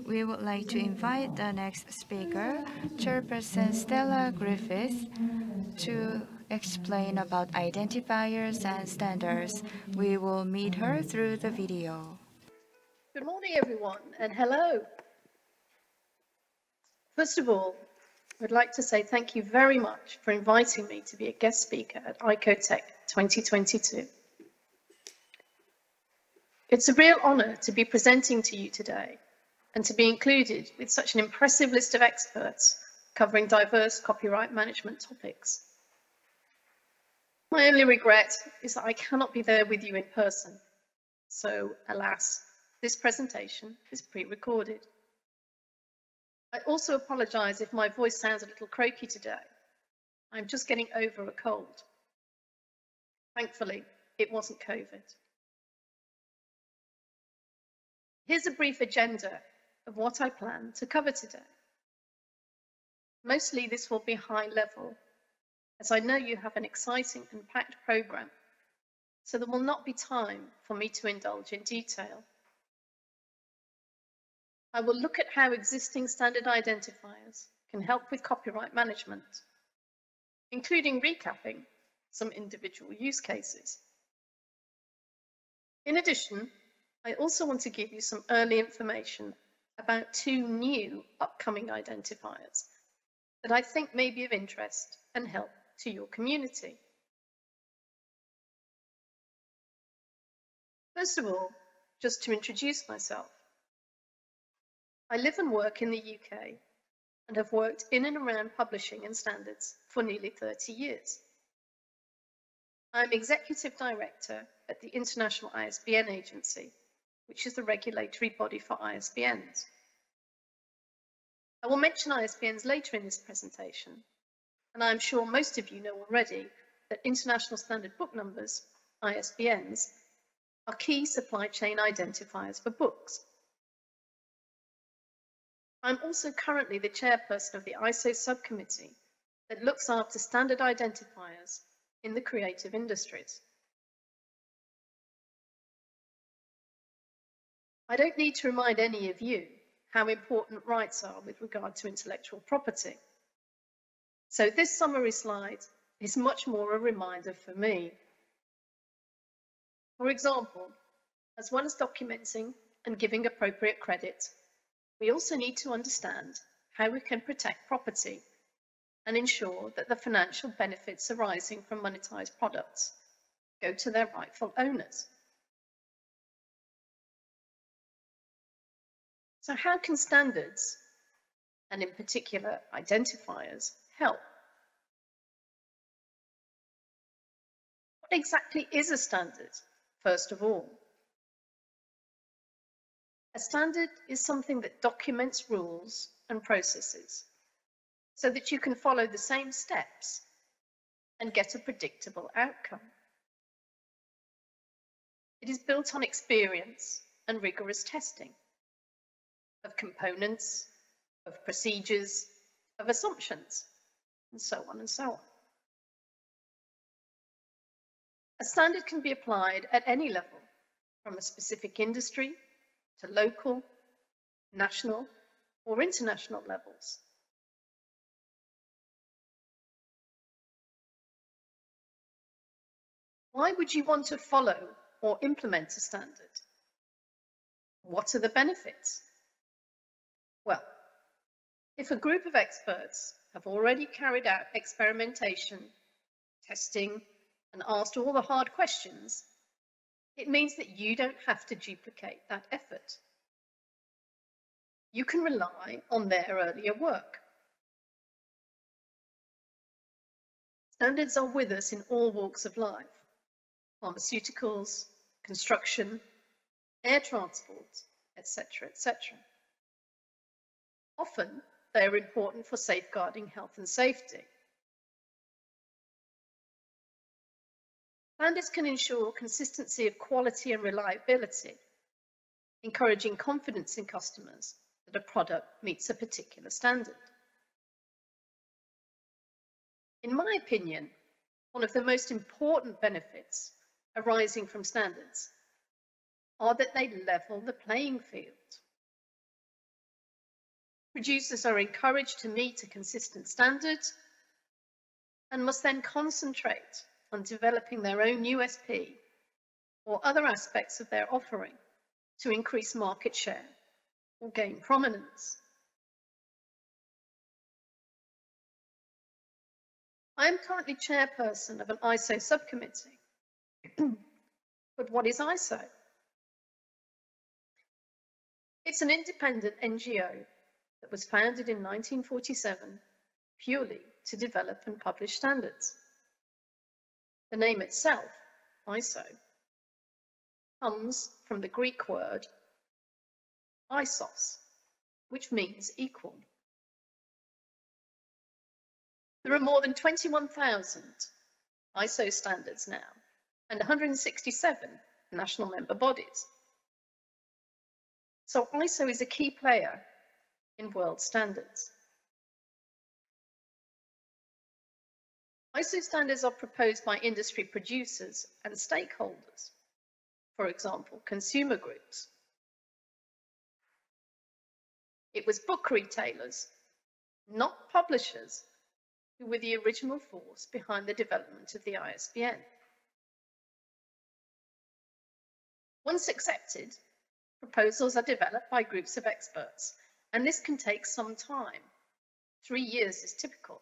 we would like to invite the next speaker, Chairperson Stella Griffiths, to explain about identifiers and standards. We will meet her through the video. Good morning, everyone, and hello. First of all, I'd like to say thank you very much for inviting me to be a guest speaker at ICOTech 2022. It's a real honor to be presenting to you today and to be included with such an impressive list of experts covering diverse copyright management topics. My only regret is that I cannot be there with you in person. So, alas, this presentation is pre-recorded. I also apologize if my voice sounds a little croaky today. I'm just getting over a cold. Thankfully, it wasn't COVID. Here's a brief agenda of what I plan to cover today. Mostly this will be high level, as I know you have an exciting and packed program, so there will not be time for me to indulge in detail. I will look at how existing standard identifiers can help with copyright management, including recapping some individual use cases. In addition, I also want to give you some early information about two new upcoming identifiers that I think may be of interest and help to your community. First of all, just to introduce myself. I live and work in the UK and have worked in and around publishing and standards for nearly 30 years. I'm Executive Director at the International ISBN Agency, which is the regulatory body for ISBNs. I will mention ISBNs later in this presentation, and I'm sure most of you know already that International Standard Book Numbers, ISBNs, are key supply chain identifiers for books. I'm also currently the chairperson of the ISO subcommittee that looks after standard identifiers in the creative industries. I don't need to remind any of you how important rights are with regard to intellectual property. So this summary slide is much more a reminder for me. For example, as well as documenting and giving appropriate credit, we also need to understand how we can protect property and ensure that the financial benefits arising from monetized products go to their rightful owners. So how can standards, and in particular identifiers, help? What exactly is a standard, first of all? A standard is something that documents rules and processes so that you can follow the same steps and get a predictable outcome. It is built on experience and rigorous testing of components, of procedures, of assumptions, and so on and so on. A standard can be applied at any level, from a specific industry to local, national, or international levels. Why would you want to follow or implement a standard? What are the benefits? Well, if a group of experts have already carried out experimentation, testing, and asked all the hard questions, it means that you don't have to duplicate that effort. You can rely on their earlier work. Standards are with us in all walks of life: pharmaceuticals, construction, air transport, etc., etc. Often, they are important for safeguarding health and safety. Standards can ensure consistency of quality and reliability, encouraging confidence in customers that a product meets a particular standard. In my opinion, one of the most important benefits arising from standards are that they level the playing field. Producers are encouraged to meet a consistent standard and must then concentrate on developing their own USP or other aspects of their offering to increase market share or gain prominence. I am currently chairperson of an ISO subcommittee. But what is ISO? It's an independent NGO that was founded in 1947 purely to develop and publish standards. The name itself, ISO, comes from the Greek word isos, which means equal. There are more than 21,000 ISO standards now and 167 national member bodies. So ISO is a key player in world standards. ISO standards are proposed by industry producers and stakeholders, for example, consumer groups. It was book retailers, not publishers, who were the original force behind the development of the ISBN. Once accepted, proposals are developed by groups of experts, and this can take some time. 3 years is typical,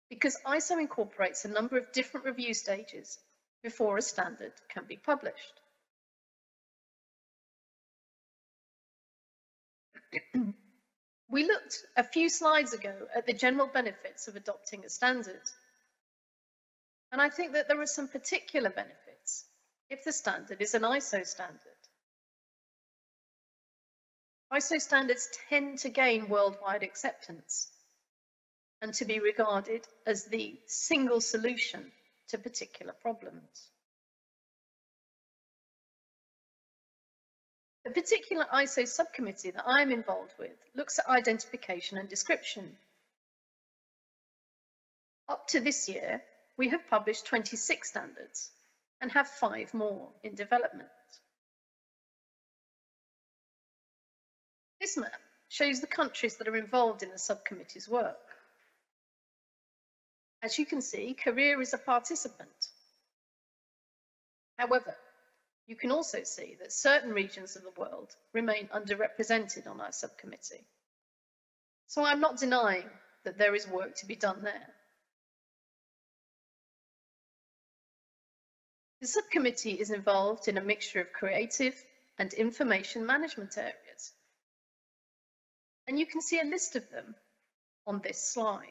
because ISO incorporates a number of different review stages before a standard can be published. We looked a few slides ago at the general benefits of adopting a standard. And I think that there are some particular benefits if the standard is an ISO standard. ISO standards tend to gain worldwide acceptance and to be regarded as the single solution to particular problems. The particular ISO subcommittee that I'm involved with looks at identification and description. Up to this year, we have published 26 standards and have 5 more in development. This map shows the countries that are involved in the subcommittee's work. As you can see, Korea is a participant. However, you can also see that certain regions of the world remain underrepresented on our subcommittee. So I'm not denying that there is work to be done there. The subcommittee is involved in a mixture of creative and information management areas. And you can see a list of them on this slide.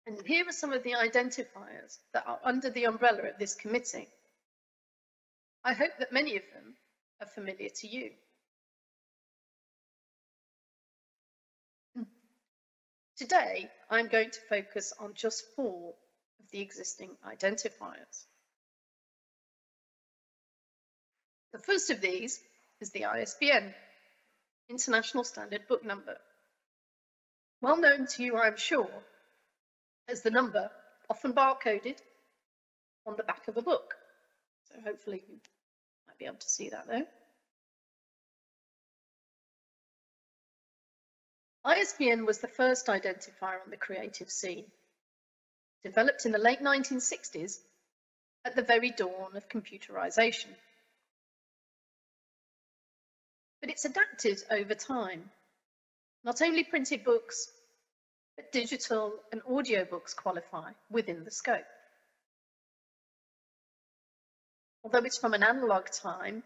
And here are some of the identifiers that are under the umbrella of this committee. I hope that many of them are familiar to you. Today, I'm going to focus on just 4 of the existing identifiers. The first of these is the ISBN, International Standard Book Number. Well known to you, I'm sure, as the number often barcoded on the back of a book. So hopefully you might be able to see that there. ISBN was the first identifier on the creative scene, developed in the late 1960s at the very dawn of computerization. But it's adapted over time. Not only printed books, but digital and audio books qualify within the scope. Although it's from an analog time,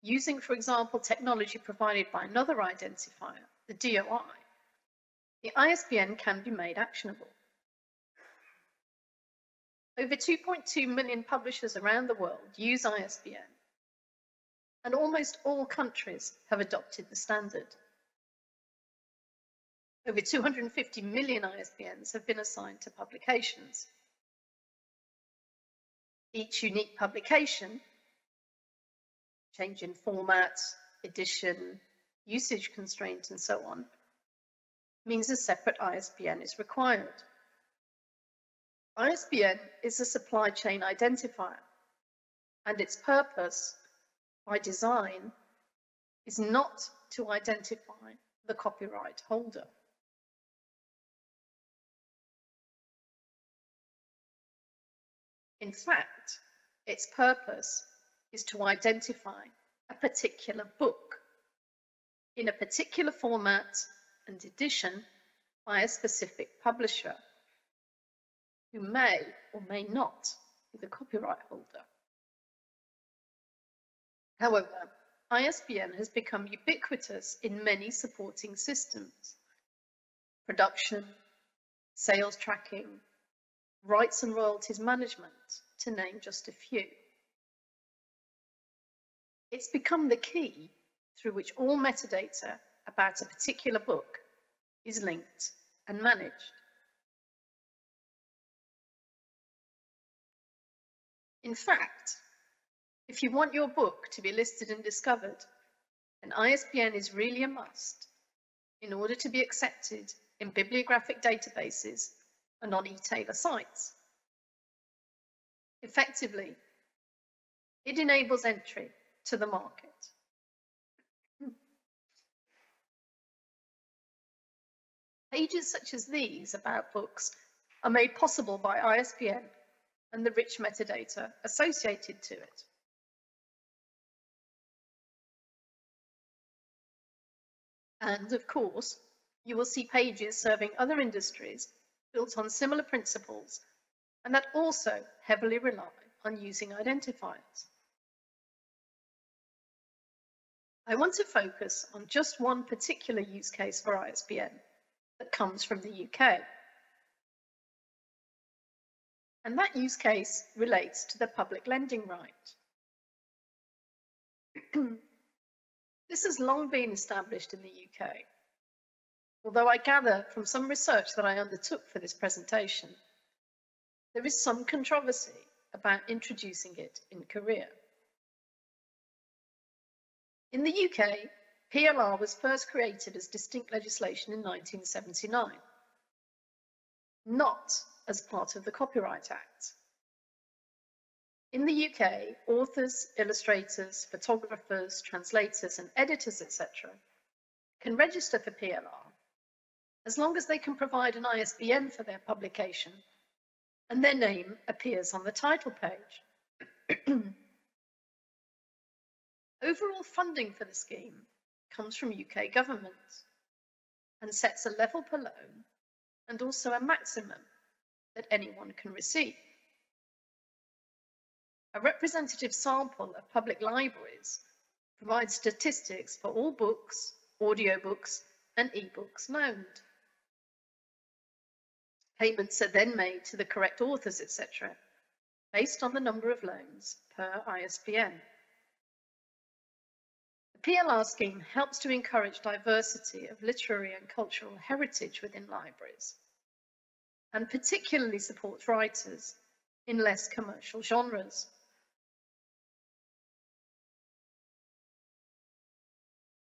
using, for example, technology provided by another identifier, the DOI, the ISBN can be made actionable. Over 2.2 million publishers around the world use ISBN, and almost all countries have adopted the standard. Over 250 million ISBNs have been assigned to publications. Each unique publication, change in format, edition, usage constraint, and so on, means a separate ISBN is required. ISBN is a supply chain identifier, and its purpose, by design, is not to identify the copyright holder. In fact, its purpose is to identify a particular book in a particular format and edition by a specific publisher who may or may not be the copyright holder. However, ISBN has become ubiquitous in many supporting systems: production, sales tracking, rights and royalties management, to name just a few. It's become the key through which all metadata about a particular book is linked and managed. In fact, if you want your book to be listed and discovered, an ISBN is really a must in order to be accepted in bibliographic databases and on e-tailer sites. Effectively, it enables entry to the market. Pages such as these about books are made possible by ISBN and the rich metadata associated to it. And of course, you will see pages serving other industries built on similar principles and that also heavily rely on using identifiers. I want to focus on just one particular use case for ISBN that comes from the UK. And that use case relates to the public lending right. This has long been established in the UK, although I gather from some research that I undertook for this presentation, there is some controversy about introducing it in Korea. In the UK, PLR was first created as distinct legislation in 1979, not as part of the Copyright Act. In the UK, authors, illustrators, photographers, translators, and editors, etc., can register for PLR as long as they can provide an ISBN for their publication and their name appears on the title page. Overall funding for the scheme comes from UK government and sets a level per loan and also a maximum that anyone can receive. A representative sample of public libraries provides statistics for all books, audiobooks, and e-books loaned. Payments are then made to the correct authors, etc., based on the number of loans per ISBN. The PLR scheme helps to encourage diversity of literary and cultural heritage within libraries, and particularly supports writers in less commercial genres.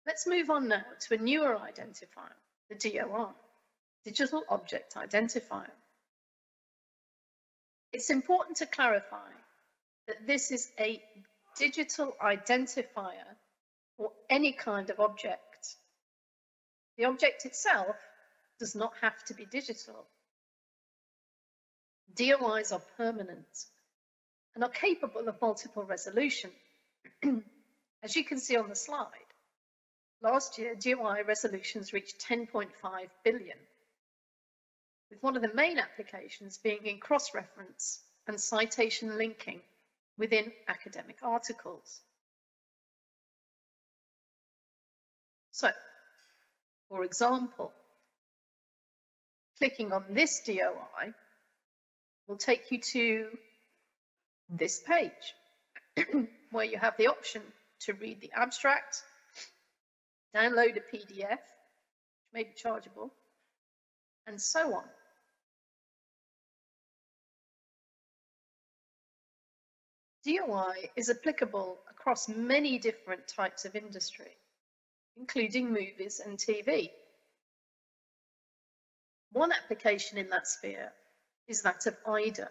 Let's move on now to a newer identifier, the DOI, Digital Object Identifier. It's important to clarify that this is a digital identifier for any kind of object. The object itself does not have to be digital. DOIs are permanent and are capable of multiple resolution. As you can see on the slide, last year, DOI resolutions reached 10.5 billion, with one of the main applications being in cross-reference and citation linking within academic articles. So, for example, clicking on this DOI will take you to this page, where you have the option to read the abstract, download a PDF, which may be chargeable, and so on. DOI is applicable across many different types of industry, including movies and TV. One application in that sphere is that of IDA,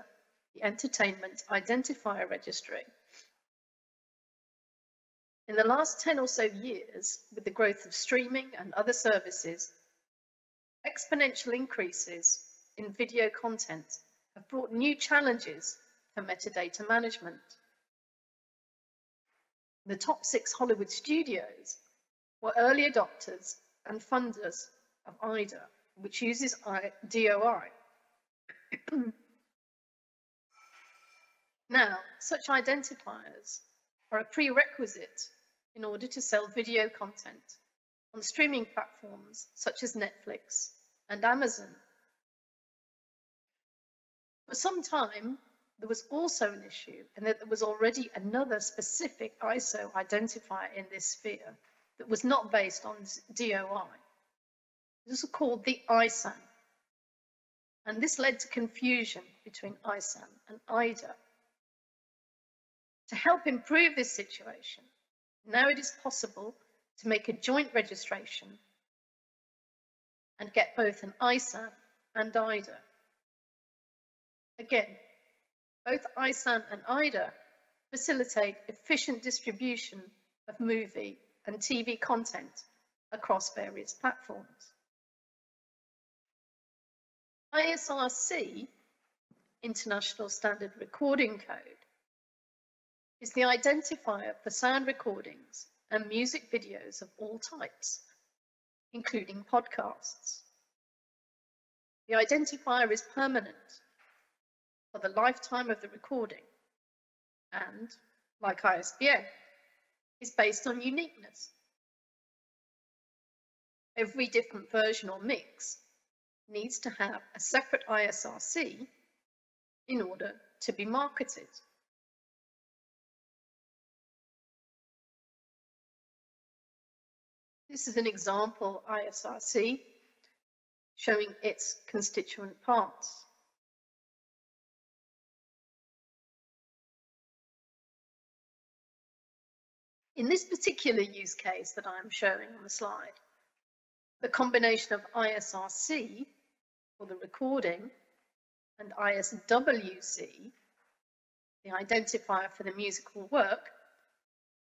the Entertainment Identifier Registry. In the last 10 or so years, with the growth of streaming and other services, exponential increases in video content have brought new challenges for metadata management. The top 6 Hollywood studios were early adopters and funders of IDA, which uses DOI. Now, such identifiers are a prerequisite in order to sell video content on streaming platforms such as Netflix and Amazon. For some time, there was also an issue in that there was already another specific ISO identifier in this sphere that was not based on DOI. This was called the ISAN, and this led to confusion between ISAN and IDA. To help improve this situation, now it is possible to make a joint registration and get both an ISAN and IDA. Again, both ISAN and IDA facilitate efficient distribution of movie and TV content across various platforms. ISRC, International Standard Recording Code, is the identifier for sound recordings and music videos of all types, including podcasts. The identifier is permanent for the lifetime of the recording and, like ISBN, is based on uniqueness. Every different version or mix needs to have a separate ISRC in order to be marketed. This is an example ISRC showing its constituent parts. In this particular use case that I'm showing on the slide, the combination of ISRC for the recording and ISWC, the identifier for the musical work,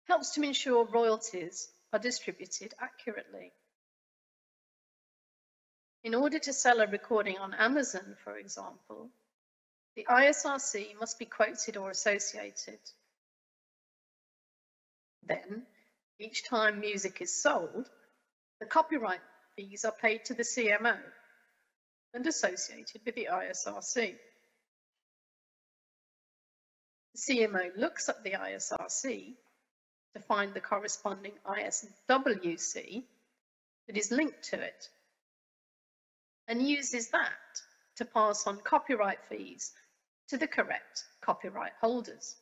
helps to ensure royalties are distributed accurately. In order to sell a recording on Amazon, for example, the ISRC must be quoted or associated. Then, each time music is sold, the copyright fees are paid to the CMO and associated with the ISRC. The CMO looks at the ISRC to find the corresponding ISWC that is linked to it and uses that to pass on copyright fees to the correct copyright holders.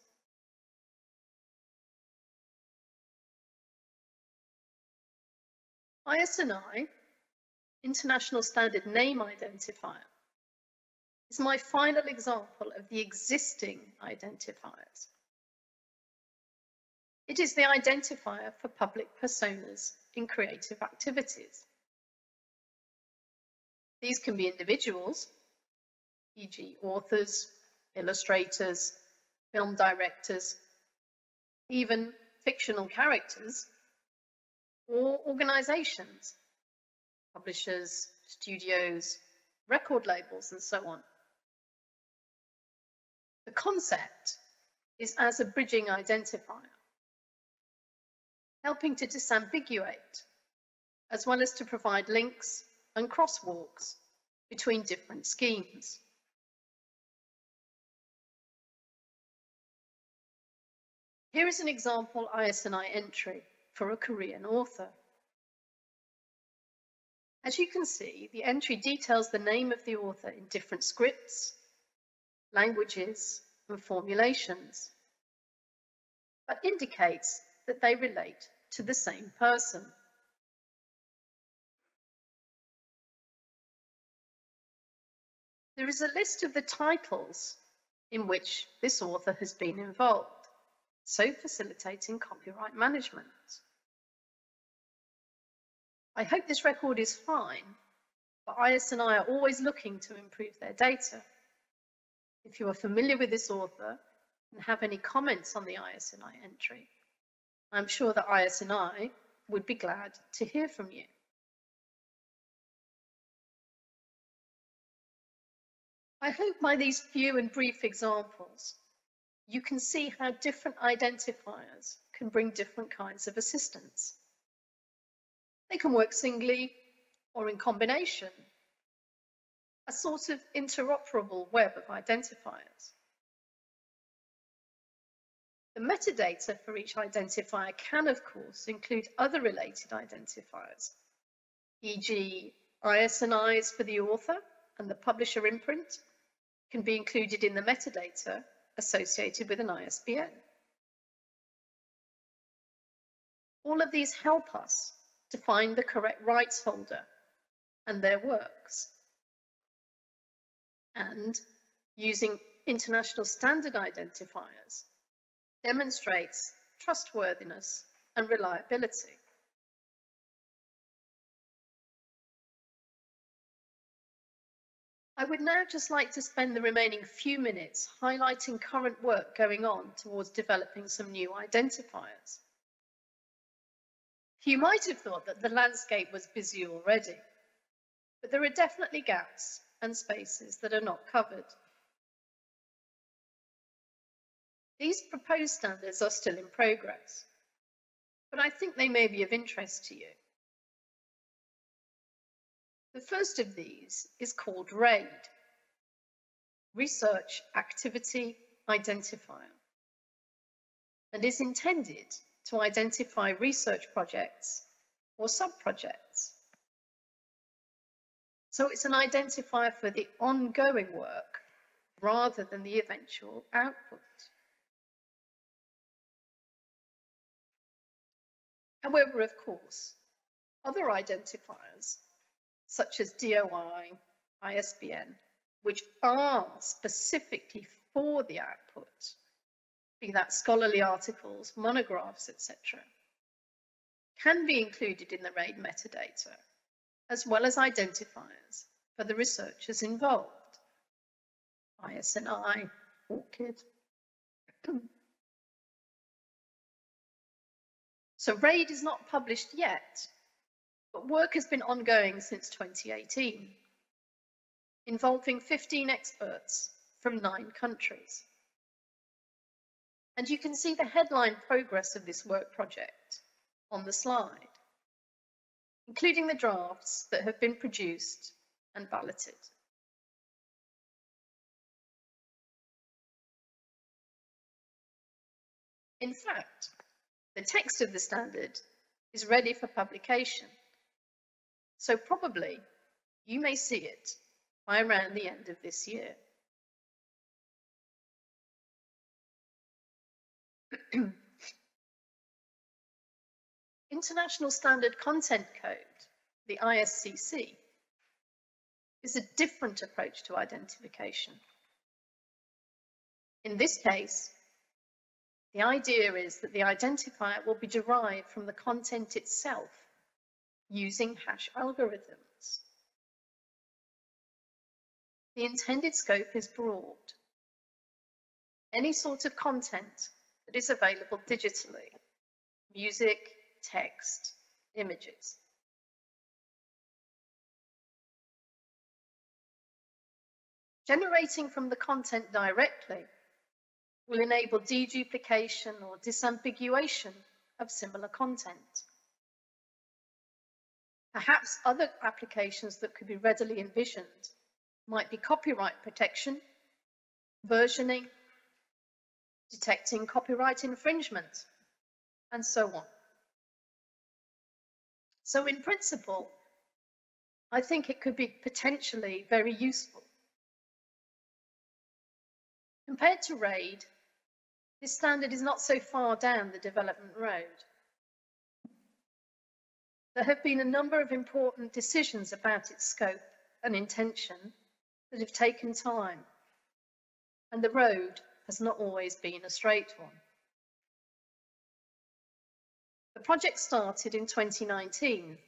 ISNI, International Standard Name Identifier, is my final example of the existing identifiers. It is the identifier for public personas in creative activities. These can be individuals, e.g. authors, illustrators, film directors, even fictional characters, or organizations, publishers, studios, record labels, and so on. The concept is as a bridging identifier, helping to disambiguate, as well as to provide links and crosswalks between different schemes. Here is an example ISNI entry for a Korean author. As you can see, the entry details the name of the author in different scripts, languages, and formulations, but indicates that they relate to the same person. There is a list of the titles in which this author has been involved, so facilitating copyright management. I hope this record is fine, but ISNI are always looking to improve their data. If you are familiar with this author and have any comments on the ISNI entry, I'm sure that IS&I would be glad to hear from you. I hope by these few and brief examples, you can see how different identifiers can bring different kinds of assistance. They can work singly or in combination, a sort of interoperable web of identifiers. The metadata for each identifier can, of course, include other related identifiers, e.g. IS&Is for the author and the publisher imprint can be included in the metadata associated with an ISBN. All of these help us to find the correct rights holder and their works. And using international standard identifiers demonstrates trustworthiness and reliability. I would now just like to spend the remaining few minutes highlighting current work going on towards developing some new identifiers. You might have thought that the landscape was busy already, but there are definitely gaps and spaces that are not covered. These proposed standards are still in progress, but I think they may be of interest to you. The first of these is called RAID, Research Activity Identifier, and is intended to identify research projects or sub-projects. So it's an identifier for the ongoing work rather than the eventual output. However, of course, other identifiers, such as DOI, ISBN, which are specifically for the output, be that scholarly articles, monographs, etc., can be included in the RAID metadata, as well as identifiers for the researchers involved, IS&I, ORCID. So RAID is not published yet, but work has been ongoing since 2018, involving 15 experts from 9 countries. And you can see the headline progress of this work project on the slide, including the drafts that have been produced and balloted. In fact, the text of the standard is ready for publication, so probably you may see it by around the end of this year. International Standard Content Code, the ISCC, is a different approach to identification. In this case, the idea is that the identifier will be derived from the content itself using hash algorithms. The intended scope is broad. Any sort of content that is available digitally, music, text, images. Generating from the content directly will enable deduplication or disambiguation of similar content. Perhaps other applications that could be readily envisioned might be copyright protection, versioning, detecting copyright infringement, and so on. So in principle, I think it could be potentially very useful. Compared to RAID, this standard is not so far down the development road. There have been a number of important decisions about its scope and intention that have taken time, and the road has not always been a straight one. The project started in 2019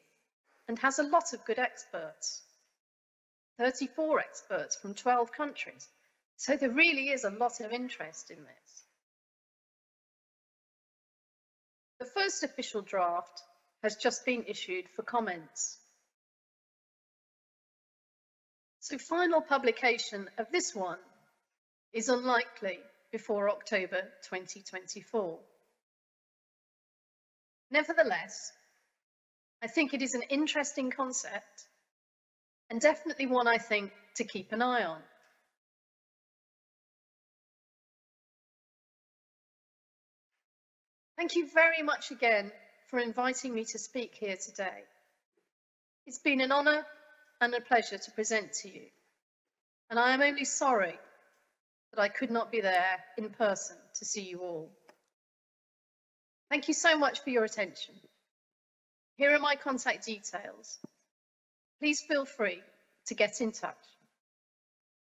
and has a lot of good experts, 34 experts from 12 countries. So there really is a lot of interest in this. The first official draft has just been issued for comments. So final publication of this one is unlikely before October 2024. Nevertheless, I think it is an interesting concept and definitely one I think to keep an eye on. Thank you very much again for inviting me to speak here today. It's been an honour and a pleasure to present to you, and I am only sorry that I could not be there in person to see you all. Thank you so much for your attention. Here are my contact details. Please feel free to get in touch.